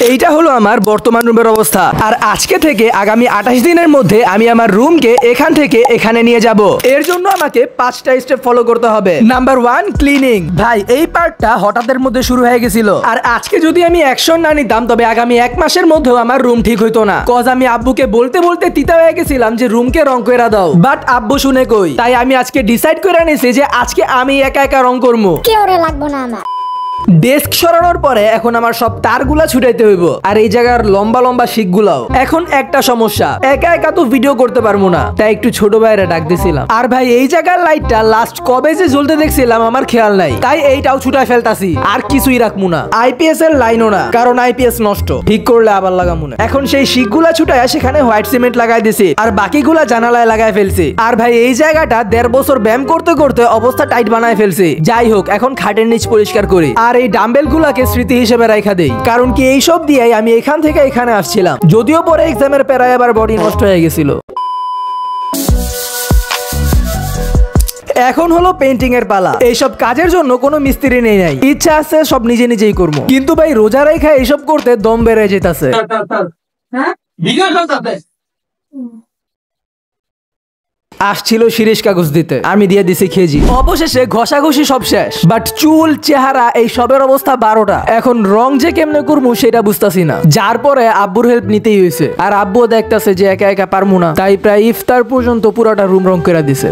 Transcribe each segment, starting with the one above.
এইটা হলো আমার বর্তমান রুমের অবস্থা। আর আজকে থেকে আগামী 28 দিনের মধ্যে আমি আমার রুমকে এখান থেকে এখানে নিয়ে যাব। এর জন্য আমাকে 5টা স্টেপ ফলো করতে হবে। Number 1, cleaning. ভাই এই পার্টটা হঠাৎের মধ্যে শুরু হয়ে গেছিল, আর আজকে যদি আমি অ্যাকশন না নিতাম তবে আগামী 1 মাসের মধ্যেও আমার রুম ঠিক হইতো না। কজ আমি আব্বুকে বলতে বলতে তিতা হয়ে গেছিলাম যে রুমকে রং করে দাও, বাট আব্বু শুনে কই। তাই আমি আজকে ডিসাইড করে নিয়েছি যে আজকে আমি একা একা রং করবো। কেউ লাগবো না আমার। ডেস্ক সরানোর পরে এখন আমার সব তারগুলা ছুটাইতে হইব, আর এই জায়গার লম্বা লম্বা শিকগুলাও। এখন একটা সমস্যা, একা একা তো ভিডিও করতে পারবো না, তাই একটু ছোট ভাইরা ডাক দিছিলাম। আর ভাই এই জায়গার লাইটটা লাস্ট কবে যে জ্বলতে দেখছিলাম আমার খেয়াল নাই, তাই এইটাও ছুটাই ফেলতাছি। আর কিছুই রাখবো না, আইপিএস এর লাইনও না, কারণ আইপিএস নষ্ট, ঠিক করলে আবার লাগাবো না। এখন সেই শিকগুলা ছুটায় সেখানে হোয়াইট সিমেন্ট লাগাই দিছি, আর বাকিগুলা জানালায় লাগাই ফেলছি। আর ভাই এই জায়গাটা 1.5 বছর ব্যায়াম করতে করতে অবস্থা টাইট বানায় ফেলছি। যাই হোক, এখন খাটের নিচ পরিষ্কার করি, আর এই ডাম্বেল গুলাকে স্মৃতি হিসেবে রাখা দেই, কারণ কি এই সব দিয়ে আমি এখান থেকে এখানে আসছিলাম। যদিও পরে এক্সামের প্যারায় আবার বডি নষ্ট হয়ে গেছিল। এখন হলো পেইন্টিং এর পালা। এইসব কাজের জন্য কোনো মিস্ত্রি নেই নাই, ইচ্ছা আছে সব নিজে নিজেই করবো, কিন্তু ভাই রোজা রেখা এইসব করতে দম বেড়ে যেতেছে। আসছিল শিরিষ কাগজ দিতে, আমি দিয়ে দিছি খেজি। অবশেষে ঘষাঘষি সব শেষ, বাট চুল চেহারা এই সবের অবস্থা 12টা। এখন রং যে কেমনে করবো সেটা বুঝতাছি না, যার পরে আব্বুর হেল্প নিতেই হয়েছে। আর আব্বু দেখতাছে যে একা একা পারবো না, তাই প্রায় ইফতার পর্যন্ত পুরোটা রুম রং করে দিছে।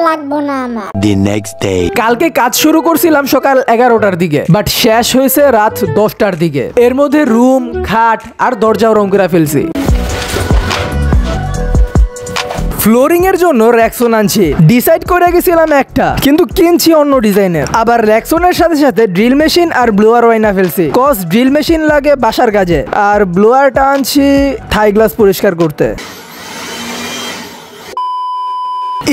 লাগবো না আমার। The next day. কালকে কাজ শুরু করছিলাম সকাল 11টার দিকে, বাট শেষ হয়েছে রাত 10টার দিকে। এর মধ্যে রুম, খাট আর দরজাও রং করে ফেলছি। ফ্লোরিং এর জন্য রেক্সন আনছি, ডিসাইড করে গেছিলাম একটা, কিন্তু কিনছি অন্য ডিজাইনের। আবার রেক্সনের সাথে সাথে ড্রিল মেশিন আর ব্লোয়ার ওয়াইনা ফেলছি, কজ ড্রিল মেশিন লাগে বাসার কাজে, আর ব্লোয়ারটা আনছি থাই গ্লাস পরিষ্কার করতে।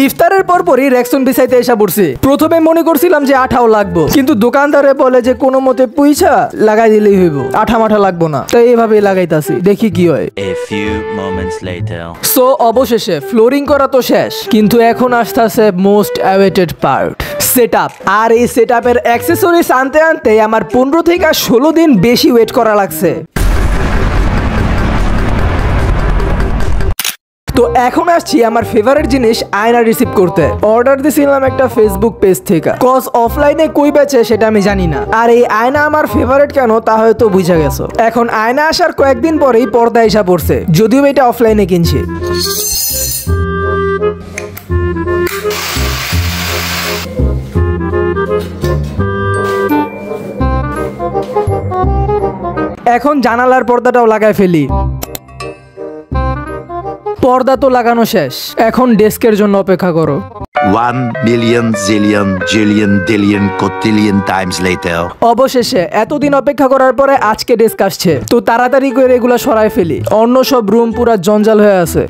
ইফতারের পরপরই রেক্সন বিছাইতে এসে পড়ছি। প্রথমে মনে করছিলাম যে আঠাও লাগবো, কিন্তু দোকানদারে বলে যে কোনো মতে পুইছা লাগাই দিলেই হইব, আঠা মাঠা লাগবো না। তাই এইভাবেই লাগাইতাছি, দেখি কি হয়। A few moments later. So অবশেষে ফ্লোরিং করা তো শেষ, কিন্তু এখন আসতেছে মোস্ট অ্যাওয়েটেড পার্ট, সেটআপ। আর এই সেটআপের অ্যাকসেসরিজ আনতে আনতে আমার 15 থেকে 16 দিন বেশি ওয়েট করা লাগছে। তো এখন আসছি আমার ফেভারিট জিনিস আয়না রিসিভ করতে। অর্ডার দিছিলাম একটা ফেসবুক পেজ থেকে, কজ অফলাইনে কই বেচে সেটা আমি জানি না। আর এই আয়না আমার ফেভারিট কেন তা হয়তো বুঝা গেছো। এখন আয়না আসার কয়েকদিন পরেই পর্দা এসে পড়ছে, যদিও এটা অফলাইনে কিনছি। এখন জানালার পর্দাটাও লাগাই ফেলি। পর্দা তো লাগানো শেষ, এখন ডেস্কের জন্য অপেক্ষা করো। 1 million zillion jillion dillion cotillion times later. অবশেষে এতদিন অপেক্ষা করার পরে আজকে ডেস্ক আসছে, তো তাড়াতাড়ি করে এগুলা সরাই ফেলি। অন্য সব রুম পুরা জঞ্জাল হয়ে আছে।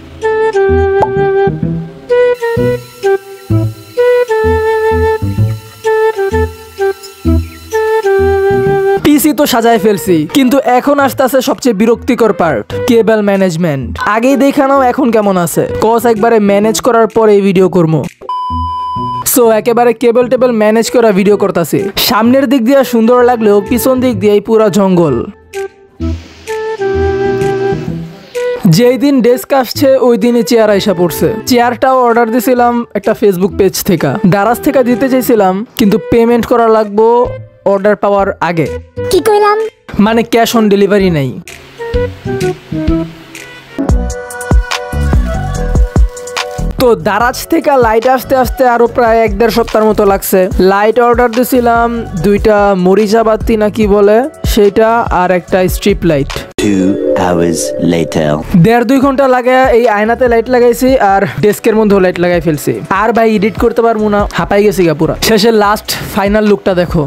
পিসি তো সাজায় ফেলছি, কিন্তু এখন আসতেছে সবচেয়ে বিরক্তিকর পার্ট, কেবল ম্যানেজমেন্ট। আগেই দেখানো এখন কেমন আছে, কজ একবারে ম্যানেজ করার পরে ভিডিও করবো। সো একেবারে কেবল টেবল ম্যানেজ করা ভিডিও করতেছি। সামনের দিক দিয়ে সুন্দর লাগলেও পিছন দিক দিয়ে পুরা জঙ্গল। যেই দিন ডেস্ক আসছে ওই দিনই চেয়ার আইসা পড়ছে। চেয়ারটাও অর্ডার দিছিলাম একটা ফেসবুক পেজ থেকে, দারাজ থেকে দিতে চাইছিলাম, কিন্তু পেমেন্ট করা লাগবো অর্ডার পাওয়ার আগে। কি কইলাম? মানে ক্যাশ অন ডেলিভারি নাই। তো দারাজ থেকে লাইট আসতে আসতে আরো প্রায় 1-1.5 সপ্তাহের মতো লাগছে। লাইট অর্ডার দিছিলাম 2টা মরিচা বাতি না কি বলে সেটা, আর একটা স্ট্রিপ লাইট। 2 hours later. 1.5-2 ঘন্টা লাগে এই আয়নাতে লাইট লাগাইছি, আর ডেস্কের মধ্যেও লাইট লাগাই ফেলছি। আর ভাই এডিট করতে পারবো না, হাঁপাই গেছি গা পুরা। শেষে লাস্ট ফাইনাল লুকটা দেখো।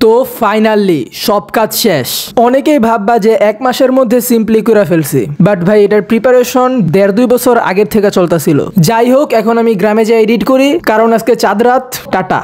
তো ফাইনালি সব কাজ শেষ। অনেকেই ভাববা যে 1 মাসের মধ্যে সিম্পলি করে ফেলছি, বাট ভাই এটার প্রিপারেশন 1.5-2 বছর আগের থেকে চলতেছিল। যাই হোক, এখন আমি গ্রামে যাই এডিট করি, কারণ আজকে চাঁদ রাত। টাটা।